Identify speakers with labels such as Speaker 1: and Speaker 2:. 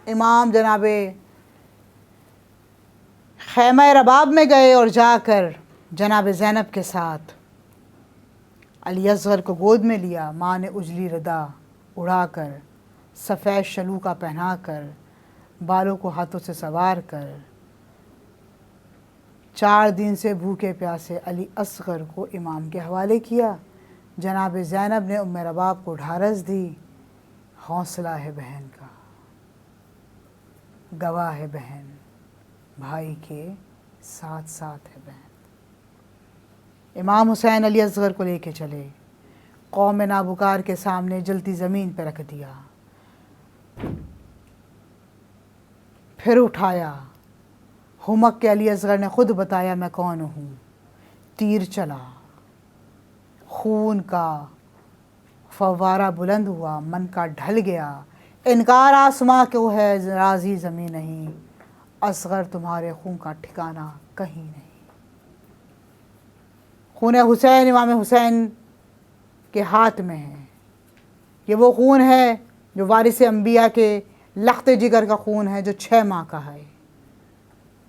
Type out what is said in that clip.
Speaker 1: امام جناب خیمہ رباب میں گئے اور جا کر جناب زینب کے ساتھ علی اصغر کو گود میں لیا. ماں نے اجلی ردا اڑا کر، سفید شلوکا پہنا کر، بالوں کو ہاتھوں سے سنوار کر 4 دن سے بھوکے پیاسے علی اصغر کو امام کے حوالے کیا. جناب زینب نے ام رباب کو ڈھارس دی. حوصلہ ہے بہن کا، گواہ ہے بہن، بھائی کے ساتھ ساتھ ہے بہن. امام حسین علی اصغر کو لے کے چلے، قوم نابکار کے سامنے جلتی زمین پہ رکھ دیا، پھر اٹھایا. حمق کے علی اصغر نے خود بتایا میں کون ہوں. تیر چلا، خون کا فوارہ بلند ہوا، من کا ڈھل گیا. انکار آسماں کو ہے، راضی زمین نہیں، اصغر تمہارے خون کا ٹھکانہ کہیں نہیں. خون حسین امام حسین کے ہاتھ میں ہے. یہ وہ خون ہے جو وارث انبیاء کے لخت جگر کا خون ہے، جو 6 ماہ کا ہے.